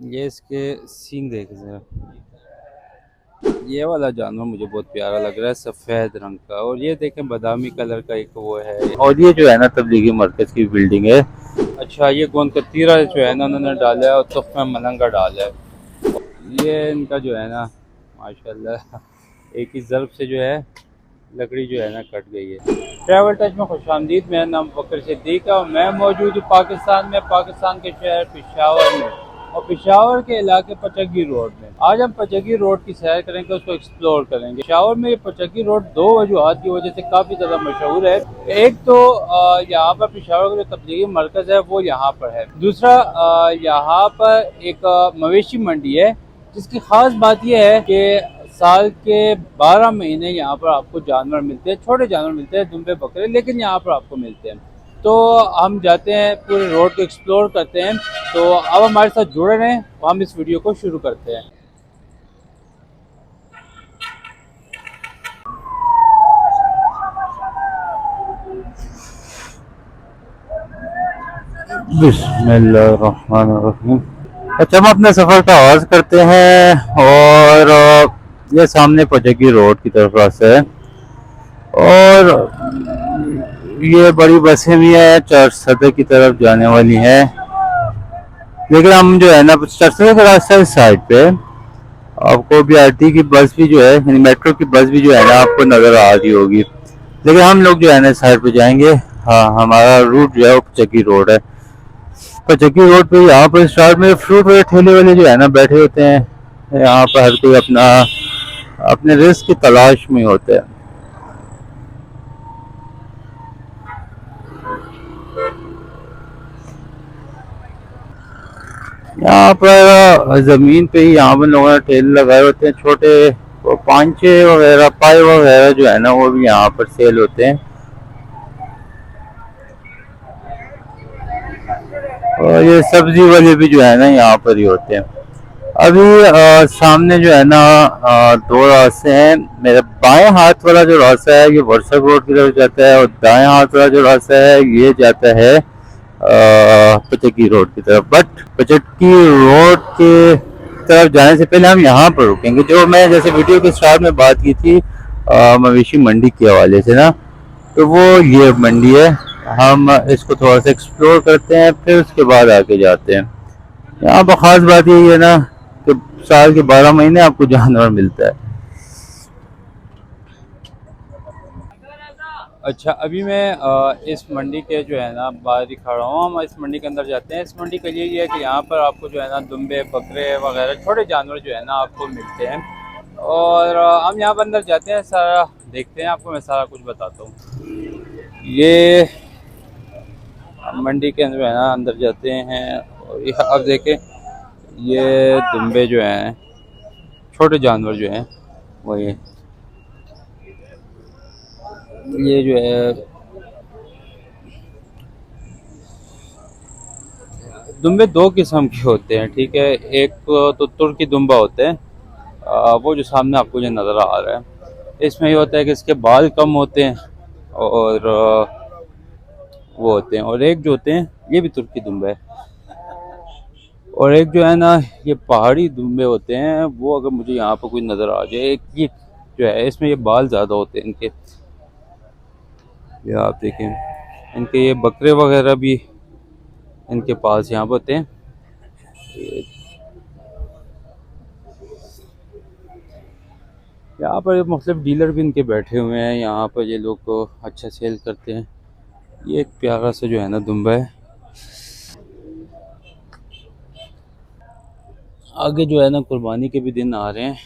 ये इसके सींग देखे जरा। ये वाला जानवर मुझे बहुत प्यारा लग रहा है, सफ़ेद रंग का। और ये देखें बादामी कलर का एक वो है। और ये जो है ना तबलीगी मरकज़ की बिल्डिंग है। अच्छा, ये गोंद कतीरा जो है ना उन्होंने डाला है और तुफ़ में मलंगा डाला है। ये इनका जो है ना माशाल्लाह एक ही ज़रब से जो है लकड़ी जो है ना कट गई है। ट्रैवल टच में खुशामदीद। मेरा नाम बकर सिद्दीक है और मैं मौजूद हूँ पाकिस्तान में, पाकिस्तान के शहर पेशावर में, और पेशावर के इलाके पचगी रोड में। आज हम पचगी रोड की सैर करेंगे, उसको एक्सप्लोर करेंगे। पेशावर में ये पचगी रोड दो वजूहत की वजह से काफ़ी ज़्यादा मशहूर है। एक तो यहाँ पर पेशावर का जो तबलीगी मरकज़ है वो यहाँ पर है। दूसरा, यहाँ पर एक मवेशी मंडी है जिसकी ख़ास बात यह है कि साल के 12 महीने यहाँ पर आपको जानवर मिलते हैं, छोटे जानवर मिलते हैं, दुम्बे बकरे, लेकिन यहाँ पर आपको मिलते हैं। तो हम जाते हैं, पूरे रोड को एक्सप्लोर करते हैं। तो अब हमारे साथ जुड़े रहें, हम इस वीडियो को शुरू करते हैं। बिस्मिल्लाहिर्रहमानिर्रहीम। अच्छा, हम अपने सफ़र का आगाज़ करते हैं और ये सामने पचगी रोड की तरफ रास्ता है। और ये बड़ी बसें भी हैं, चर्च सदर की तरफ जाने वाली हैं। लेकिन हम जो है ना चर्च सदर का रास्ता इस साइड पे आपको BRT की बस भी जो है, यानी मेट्रो की बस भी जो है ना आपको नज़र आ रही होगी। लेकिन हम लोग जो है ना इस साइड पे जाएंगे। हाँ, हमारा रूट जो है वो पचगी रोड है। पचगी रोड पे यहाँ पर स्टार्ट में फ्रूट वाले ठेले वाले जो है ना बैठे होते हैं। यहाँ पर हर कोई अपना अपने रिस्क की तलाश में होता है। यहाँ पर ज़मीन पे ही यहाँ पर लोगों ने ठेले लगाए होते हैं छोटे। वो पांचे वगैरह, पाए वगैरह जो है ना वो भी यहाँ पर सेल होते हैं। और ये सब्जी वाले भी जो है ना यहाँ पर ही होते हैं। अभी सामने जो है ना दो रास्ते हैं। मेरे बाएं हाथ वाला जो रास्ता है ये वर्सक रोड की तरफ जाता है, और दाएं हाथ वाला जो रास्ता है ये जाता है पचकी रोड की तरफ। बट पचकी रोड के तरफ जाने से पहले हम यहाँ पर रुकेंगे। जो मैं जैसे वीडियो के स्टार्ट में बात की थी मवेशी मंडी के हवाले से ना, तो वो ये मंडी है। हम इसको थोड़ा सा एक्सप्लोर करते हैं, फिर उसके बाद आगे जाते हैं। यहाँ पर ख़ास बात यही है ना कि साल के 12 महीने आपको जानवर मिलता है। अच्छा, अभी मैं इस मंडी के जो है ना बाहर ही खड़ा हूँ। हम इस मंडी के अंदर जाते हैं। इस मंडी का ये है कि यहाँ पर आपको जो है ना दुम्बे, बकरे वगैरह छोटे जानवर जो है ना आपको मिलते हैं। और हम यहाँ पर अंदर जाते हैं, सारा देखते हैं, आपको मैं सारा कुछ बताता हूँ। ये मंडी के अंदर जो है ना अंदर जाते हैं और ये अब देखें, ये दुम्बे जो हैं, छोटे जानवर जो हैं वो ये जो है दुम्बे दो किस्म के होते हैं, ठीक है। एक तो तुर्की दुम्बा होते हैं, वो जो सामने आपको जो नज़र आ रहा है। इसमें ये होता है कि इसके बाल कम होते हैं और वो होते हैं। और एक जो होते हैं ये भी तुर्की दुम्बा है। और एक जो है ना ये पहाड़ी दुम्बे होते हैं, वो अगर मुझे यहाँ पर कोई नज़र आ जाए। एक ये जो है इसमें ये बाल ज़्यादा होते हैं इनके, ये आप देखें। इनके ये बकरे वगैरह भी इनके पास यहाँ पर होते हैं। यहाँ पर मतलब डीलर भी इनके बैठे हुए हैं। यहाँ पर ये लोग को अच्छा सेल करते हैं। ये एक प्यारा सा जो है ना दुम्बा है। आगे जो है ना कुर्बानी के भी दिन आ रहे हैं।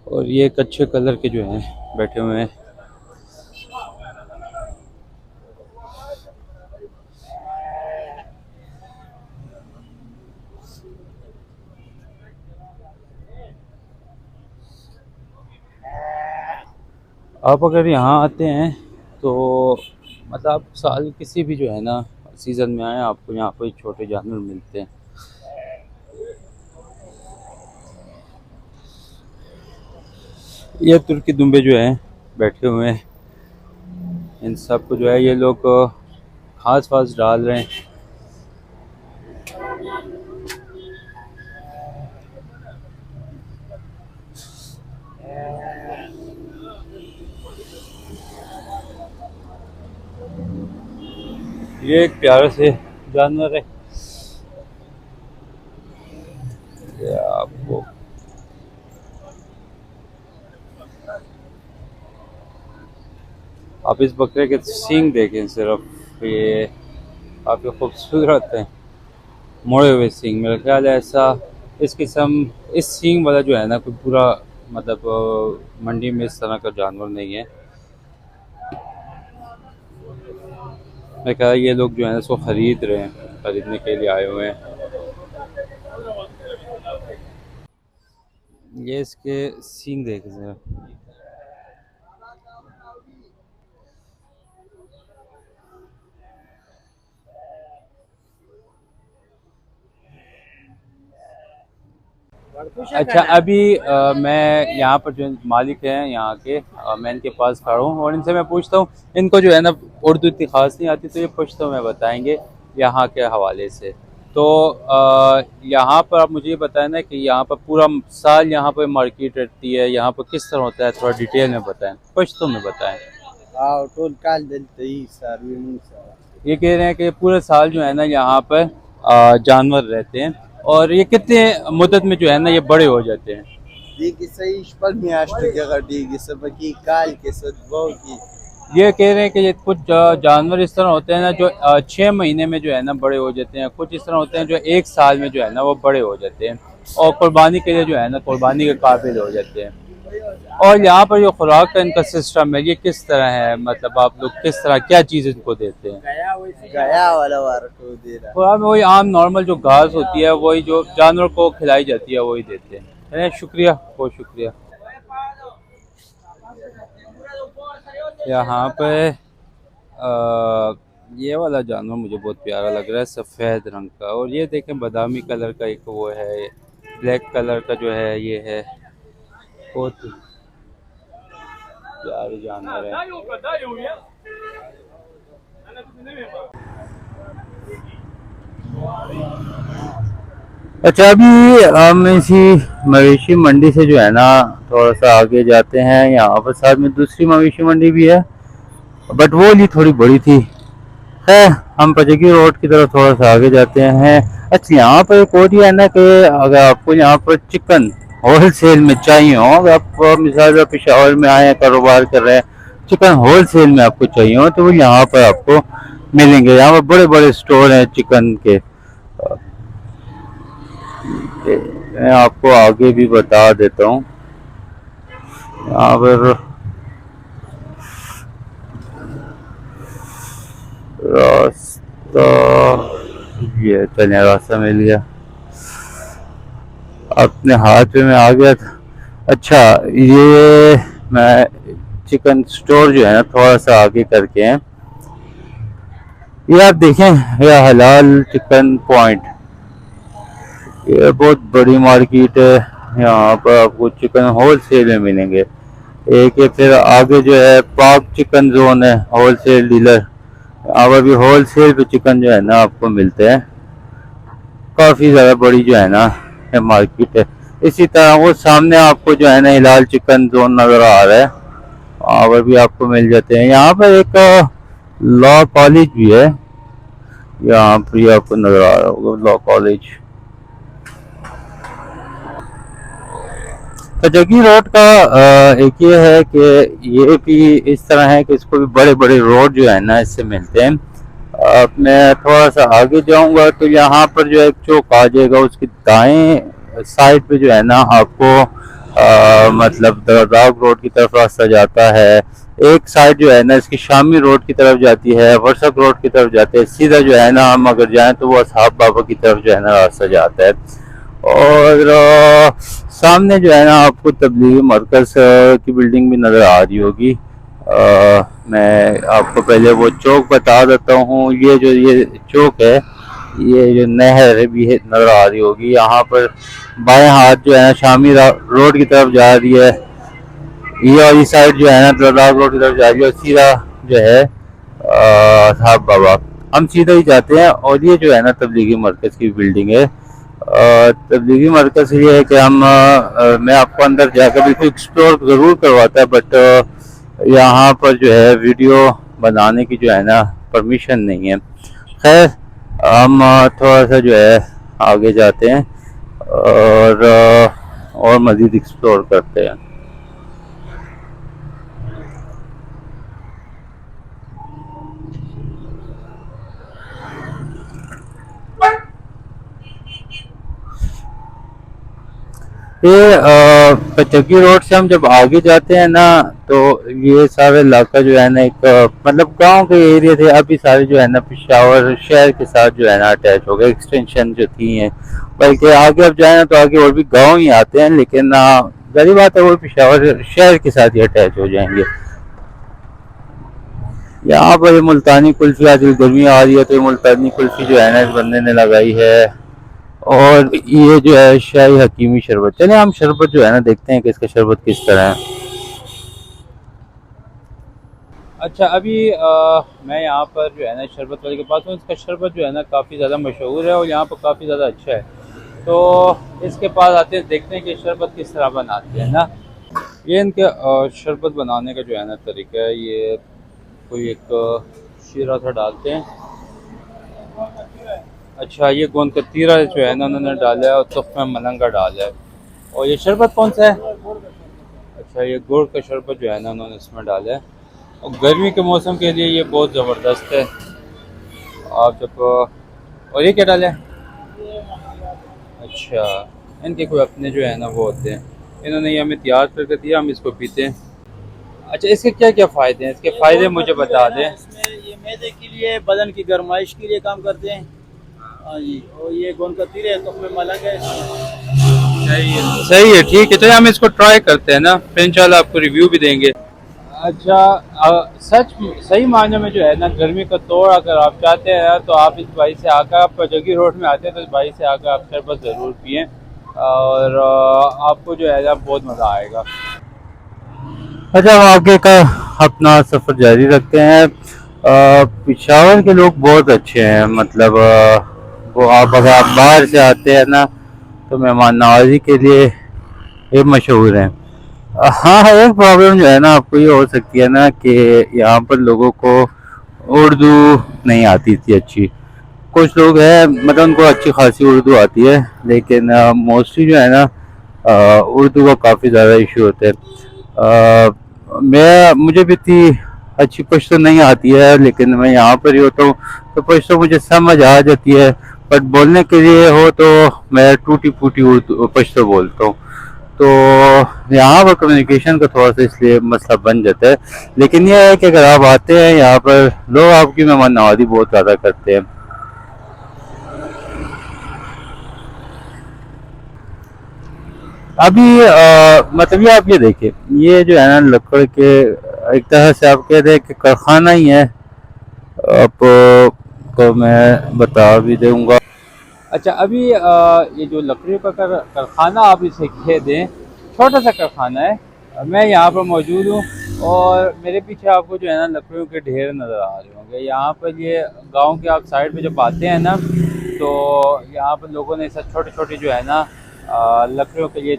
और ये एक अच्छे कलर के जो हैं बैठे हुए हैं। आप अगर यहाँ आते हैं तो मतलब आप साल किसी भी जो है ना सीज़न में आए, आपको यहाँ पर छोटे जानवर मिलते हैं। ये तुर्की दुम्बे जो हैं बैठे हुए हैं। इन सब को जो है ये लोग घास वास डाल रहे हैं। ये एक प्यारे से जानवर है। ये आपको आप इस बकरे के सींग देखें सिर्फ, ये काफ़ी खूबसूरत है, मुड़े हुए सींग। मेरा ख्याल है ऐसा इस किस्म इस सींग वाला जो है ना कोई पूरा मतलब मंडी में इस तरह का जानवर नहीं है। मैं कह रहा ये लोग जो है ना इसको ख़रीद रहे हैं, ख़रीदने के लिए आए हुए हैं। ये इसके सींग देखें ज़रा। अच्छा अभी मैं यहाँ पर जो मालिक हैं यहाँ के, मैं इनके पास खड़ा हूँ और इनसे मैं पूछता हूँ। इनको जो है ना उर्दू इतनी खास नहीं आती, तो ये पश्तो में बताएंगे यहाँ के हवाले से। तो यहाँ पर आप मुझे ये बताएं ना कि यहाँ पर पूरा साल यहाँ पर मार्केट रहती है, यहाँ पर किस तरह होता है, थोड़ा डिटेल में बताएं, पश्तो में बताएं। ये कह रहे हैं कि पूरे साल जो है ना यहाँ पर जानवर रहते हैं, और ये कितने मुद्दत में जो है ना ये बड़े हो जाते हैं। ये कह रहे हैं कि ये कुछ जानवर इस तरह होते हैं ना जो 6 महीने में जो है ना बड़े हो जाते हैं, कुछ इस तरह होते हैं जो 1 साल में जो है ना वो बड़े हो जाते हैं और कुर्बानी के लिए जो है ना कुर्बानी के काबिल हो जाते हैं। और यहाँ पर जो खुराक का इनका सिस्टम है ये किस तरह है, मतलब आप लोग किस तरह क्या चीज़ इनको देते हैं। गया वाला वार को दे रहा। खुराक में वही आम नॉर्मल जो घास होती है वही जो जानवर को खिलाई जाती है वही देते हैं। शुक्रिया, बहुत शुक्रिया। यहाँ पे ये वाला जानवर मुझे बहुत प्यारा लग रहा है, सफ़ेद रंग का, और ये देखें बादामी कलर का एक वो है, ब्लैक कलर का जो है ये है, बहुत प्यारे जानवर है। अच्छा अभी हम इसी मवेशी मंडी से जो है ना थोड़ा सा आगे जाते हैं। यहाँ पर साथ में दूसरी मवेशी मंडी भी है, बट वो ली थोड़ी बड़ी थी। है हम पचकी रोड की तरफ थोड़ा सा आगे जाते हैं। अच्छा यहाँ पर एक और है ना कि अगर आपको यहाँ पर चिकन होल सेल में चाहिए हो, अगर आप मिसाल पेशावर में आए कारोबार कर रहे हैं, चिकन होल सेल में आपको चाहिए हो तो वो यहाँ पर आपको मिलेंगे। यहाँ पर बड़े बड़े स्टोर हैं चिकन के। मैं आपको आगे भी बता देता हूँ। यहाँ पर रास्ता ये चलने रास्ता मिल गया, अपने हाथ पे मैं आ गया था। अच्छा ये मैं चिकन स्टोर जो है ना थोड़ा सा आगे करके हैं, ये आप देखें, यह हलाल चिकन पॉइंट, ये बहुत बड़ी मार्केट है। यहाँ पर आपको चिकन होल सेल में मिलेंगे। एक है फिर आगे जो है पाक चिकन जोन है, होल सेल डीलर, यहाँ पर भी होल सेल पे चिकन जो है ना आपको मिलते हैं। काफ़ी ज़्यादा बड़ी जो है ना मार्केट है। इसी तरह वो सामने आपको जो है ना हिलाल चिकन जोन नज़र आ रहा है, वहाँ पर भी आपको मिल जाते हैं। यहाँ पर एक लॉ कॉलेज भी है, यहाँ पर आपको नज़र आ रहा होगा लॉ कॉलेज। कजगी रोड का एक ये है कि ये भी इस तरह है कि इसको भी बड़े बड़े रोड जो है ना इससे मिलते हैं। अब मैं थोड़ा सा आगे जाऊंगा तो यहाँ पर जो एक चौक आ जाएगा, उसकी दाएं साइड पे जो है ना आपको मतलब दरदाग रोड की तरफ रास्ता जाता है। एक साइड जो है ना इसकी शामी रोड की तरफ जाती है, वर्षक रोड की तरफ जाते हैं। सीधा जो है ना हम अगर जाएं तो वो असहाब बाबा की तरफ जो है ना रास्ता जाता है। और सामने जो है ना आपको तबलीगी मरकज़ की बिल्डिंग भी नज़र आ रही होगी। मैं आपको पहले वो चौक बता देता हूँ। ये चौक है, ये जो नहर भी है नज़र आ रही होगी। यहाँ पर बाएं हाथ जो है ना शामी रोड की तरफ जा रही है, ये वाली साइड जो है ना दरदाग रोड की तरफ जा रही है, और सीधा जो है साहब बाबा हम सीधा ही जाते हैं। और ये जो है ना तबलीगी मरकज़ की बिल्डिंग है। तबलीगी मरकज़ ये है कि मैं आपको अंदर जाकर बिल्कुल एक्सप्लोर ज़रूर करवाता है, बट यहाँ पर जो है वीडियो बनाने की जो है ना परमिशन नहीं है। खैर, हम थोड़ा सा जो है आगे जाते हैं और मज़ीद एक्सप्लोर करते हैं। ये पचक्की रोड से हम जब आगे जाते हैं ना, तो ये सारा इलाका जो है ना एक मतलब गांव के एरिया थे, अभी सारे जो है ना पेशावर शहर के साथ जो है ना अटैच हो गए, एक्सटेंशन जो थी हैं। बल्कि आगे अब जाए ना तो आगे और भी गांव ही आते हैं, लेकिन गरीब बात है वो पेशावर शहर के साथ ही अटैच हो जाएंगे। यहाँ पर ये मुल्तानी कुल्फी, आजकल गर्मी आ रही है तो ये मुल्तानी कुल्फी जो है ना इस बंदे ने लगाई है। और ये जो है शाही हकीमी शरबत। चले हम शरबत जो है ना देखते हैं कि इसका शरबत किस तरह है। अच्छा, अभी मैं यहाँ पर जो है ना शरबत वाले के पास हूँ। इसका शरबत जो है ना काफ़ी ज़्यादा मशहूर है और यहाँ पर काफ़ी ज़्यादा अच्छा है। तो इसके पास आते हैं, देखते हैं कि शरबत किस तरह बनाते हैं ना। ये इनके शरबत बनाने का जो है ना तरीका है। ये कोई एक शीरा सा डालते हैं। अच्छा, ये गोंद कतीरा जो है ना उन्होंने डाला है और तुफ़्फ़ा मलंगा डाला है। और ये शरबत कौन सा है? अच्छा, ये गुड़ का शरबत जो है ना उन्होंने इसमें डाला है। और गर्मी के मौसम के लिए ये बहुत ज़बरदस्त है। आप जब और ये क्या डाला है? अच्छा, इनके कोई अपने जो है ना वो होते हैं। इन्होंने ये हमें तैयार करके दिया, हम इसको पीते हैं। अच्छा, इसके क्या क्या फ़ायदे हैं? इसके फ़ायदे मुझे बता दें। इसमें ये मैदे के लिए, बदन की गर्माइश के लिए काम करते हैं। हाँ जी। और ये गोंद कतीरे है तो उसमें मलंग है इसमें। सही है, ठीक है। तो हम इसको ट्राई करते हैं ना, फिर इंशाल्लाह आपको रिव्यू भी देंगे। अच्छा, सच सही मायने में जो है ना गर्मी का तोड़ अगर आप चाहते हैं तो आप इस भाई से आकर, आप जगी रोड में आते हैं तो इस भाई से आकर आप शरबत ज़रूर पिएं। और आपको जो है ना बहुत मज़ा आएगा। अच्छा, हम आगे का अपना सफ़र जारी रखते हैं। पिशावर के लोग बहुत अच्छे हैं, मतलब वो आप अगर आप बाहर से आते हैं ना तो मेहमान नवाजी के लिए ये मशहूर हैं। हाँ, एक प्रॉब्लम जो है ना आपको ये हो सकती है ना कि यहाँ पर लोगों को उर्दू नहीं आती थी अच्छी। कुछ लोग हैं मतलब उनको अच्छी खासी उर्दू आती है, लेकिन मोस्टली जो है ना उर्दू का काफ़ी ज़्यादा इशू होता है। मुझे भी इतनी अच्छी पश्तो नहीं आती है, लेकिन मैं यहाँ पर ही होता हूँ तो पश्तो मुझे समझ आ जाती है। बट बोलने के लिए हो तो मैं टूटी फूटी उर्दू पश्तो बोलता हूँ। तो यहाँ पर कम्युनिकेशन का थोड़ा सा इसलिए मसला बन जाता है। लेकिन यह है कि अगर आप आते हैं यहाँ पर, लोग आपकी मेहमान नवाजी बहुत ज़्यादा करते हैं। अभी मतलब ये आप ये देखिए, ये जो है ना लकड़ के एक तरह से आप कहते हैं कि कारखाना ही है। आपको मैं बता भी दूंगा। अच्छा, अभी ये जो लकड़ियों का कारखाना आप इसे कह दें, छोटा सा कारखाना है। मैं यहाँ पर मौजूद हूँ और मेरे पीछे आपको जो है ना लकड़ियों के ढेर नज़र आ रहे होंगे। यहाँ पर ये गांव के आप साइड पे जब आते हैं ना, तो यहाँ पर लोगों ने सब छोटे छोटे जो है ना लकड़ियों के लिए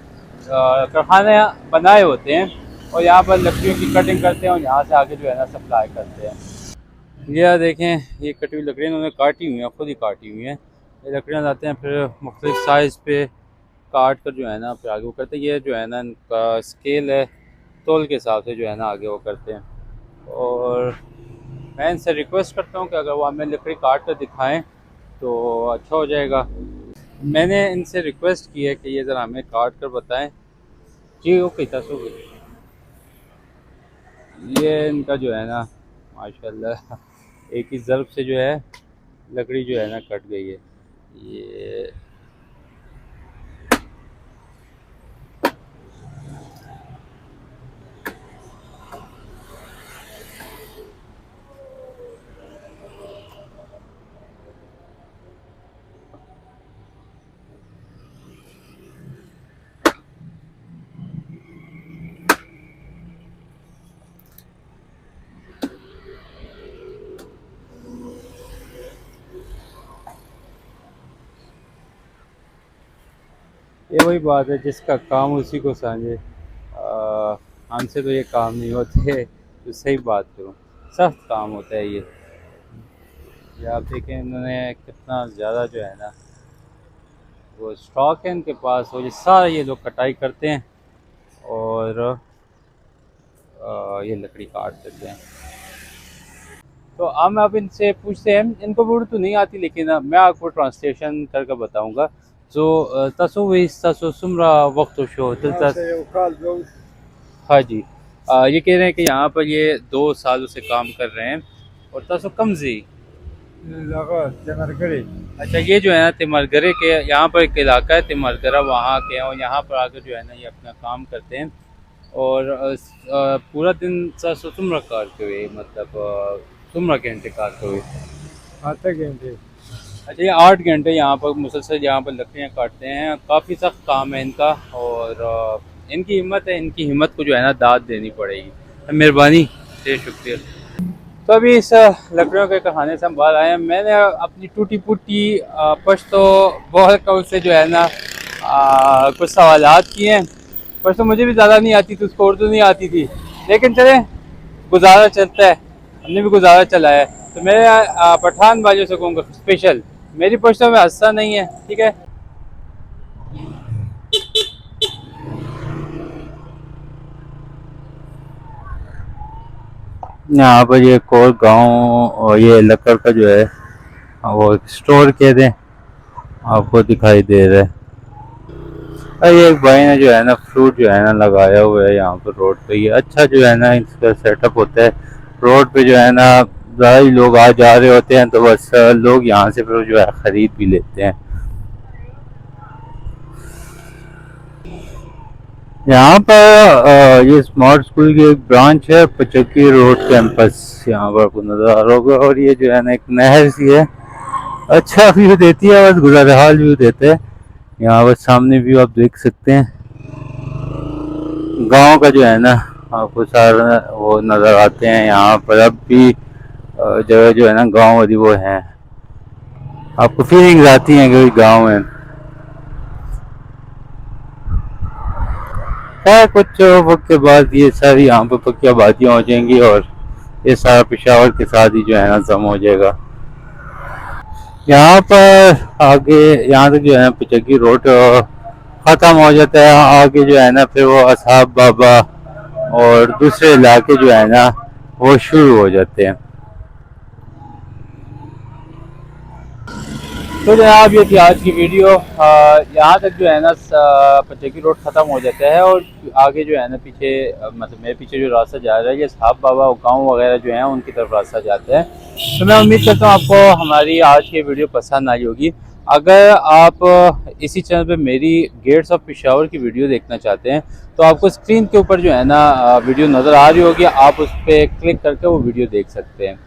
कारखाने बनाए होते हैं। और यहाँ पर लकड़ियों की कटिंग करते हैं और यहाँ से आगे जो है ना सप्लाई करते हैं। ये देखें, ये कटी हुई लकड़ियाँ उन्होंने काटी हुई हैं, खुद ही काटी हुई हैं। ये लकड़ियाँ लाते हैं, फिर मुख्तलिफ साइज़ पे काट कर जो है ना फिर आगे वो करते हैं। ये जो है ना इनका स्केल है, तोल के हिसाब से जो है ना आगे वो करते हैं। और मैं इनसे रिक्वेस्ट करता हूँ कि अगर वो हमें लकड़ी काट कर दिखाएँ तो अच्छा हो जाएगा। मैंने इनसे रिक्वेस्ट की है कि ये ज़रा हमें काट कर बताएँ। जी ओके, तसो ये इनका जो है ना माशाल्लाह एक ही ज़र्ब से जो है लकड़ी जो है ना कट गई है। ये ये वही बात है, जिसका काम उसी को समझे। हमसे तो ये काम नहीं होते, तो सही बात करूँ, सख्त काम होता है ये आप देखें इन्होंने कितना ज़्यादा जो है ना वो स्टॉक है इनके पास, और ये सारा ये लोग कटाई करते हैं और ये लकड़ी काट देते हैं। तो हम अब इनसे पूछते हैं, इनको उर्दू तो नहीं आती, लेकिन मैं आपको ट्रांसलेशन करके बताऊंगा। जो तसवीस तसुमरा वक्त शो हाँ जी। ये कह रहे हैं कि यहाँ पर ये 2 सालों से काम कर रहे हैं और तसो कमजी। अच्छा, ये जो है ना तिमरगरे के यहाँ पर एक इलाका है तिमरगरा, वहाँ के हैं, और यहाँ पर आकर जो है ना ये अपना काम करते हैं और पूरा दिन तुमरा करते हुए, मतलब तुमरा घंटे काटते हुए 8 घंटे। अच्छा, ये 8 घंटे यहाँ पर मुसलसल यहाँ पर लकड़ियाँ काटते हैं। काफ़ी सख्त काम है इनका, और इनकी हिम्मत है, इनकी हिम्मत को जो है ना दाद देनी पड़ेगी। मेहरबानी से शुक्रिया। तो अभी इस लकड़ियों के कहानी से हम बाहर आए हैं। मैंने अपनी टूटी फूटी पश्तो बहुत कौल से जो है ना कुछ सवालात किए हैं। पश्तो मुझे भी ज़्यादा नहीं आती थी, उसको उर्दू नहीं आती थी, लेकिन चले गुजारा चलता है, हमने भी गुजारा चलाया है। तो मेरे पठान भाइयों से कहूँगा स्पेशल, मेरी पश्तो में हंसता नहीं है, ठीक है। यहाँ पर ये एक और गाँव, और ये लकड़ का जो है वो स्टोर कह दें, आपको दिखाई दे रहा है। और ये एक भाई ने जो है ना फ्रूट जो है ना लगाया हुआ है यहाँ पर रोड पे। ये अच्छा जो है ना इसका सेटअप होता है। रोड पे जो है ना ज़्यादा ही लोग आ जा रहे होते हैं, तो बस लोग यहाँ से फिर जो है ख़रीद भी लेते हैं। यहाँ पर ये स्मार्ट स्कूल की एक ब्रांच है, पचक्की रोड कैंपस, यहाँ पर आपको नज़र आ रहा होगा। और ये जो है ना एक नहर सी है, अच्छा व्यू देती है, बस गुजरहाल व्यू देते हैं। यहाँ पर सामने व्यू आप देख सकते हैं गांव का जो है ना, आपको सारा वो नज़र आते हैं। यहाँ पर अब भी जगह जो है ना गांव वाली वो है, आपको फीलिंग्स आती हैं कि गांव है। कुछ वक्त के बाद ये सारी यहाँ पर पक्की आबादियाँ हो जाएंगी और ये सारा पेशावर के साथ ही जो है ना जम हो जाएगा। यहाँ पर आगे यहाँ तक जो है ना पिचकी रोड ख़त्म हो जाता है। आगे जो है ना फिर वो असहाब बाबा और दूसरे इलाके जो है ना वो शुरू हो जाते हैं। तो जनाब ये थी आज की वीडियो। यहाँ तक जो है ना पचकी रोड ख़त्म हो जाता है और आगे जो है ना पीछे, मतलब मेरे पीछे जो रास्ता जा रहा है ये साहब बाबा गांव वगैरह जो है उनकी तरफ रास्ता जाता है। तो मैं उम्मीद करता हूँ आपको हमारी आज की वीडियो पसंद आई होगी। अगर आप इसी चैनल पे मेरी गेट्स ऑफ पेशावर की वीडियो देखना चाहते हैं तो आपको स्क्रीन के ऊपर जो है ना वीडियो नज़र आ रही होगी, आप उस पर क्लिक करके वो वीडियो देख सकते हैं।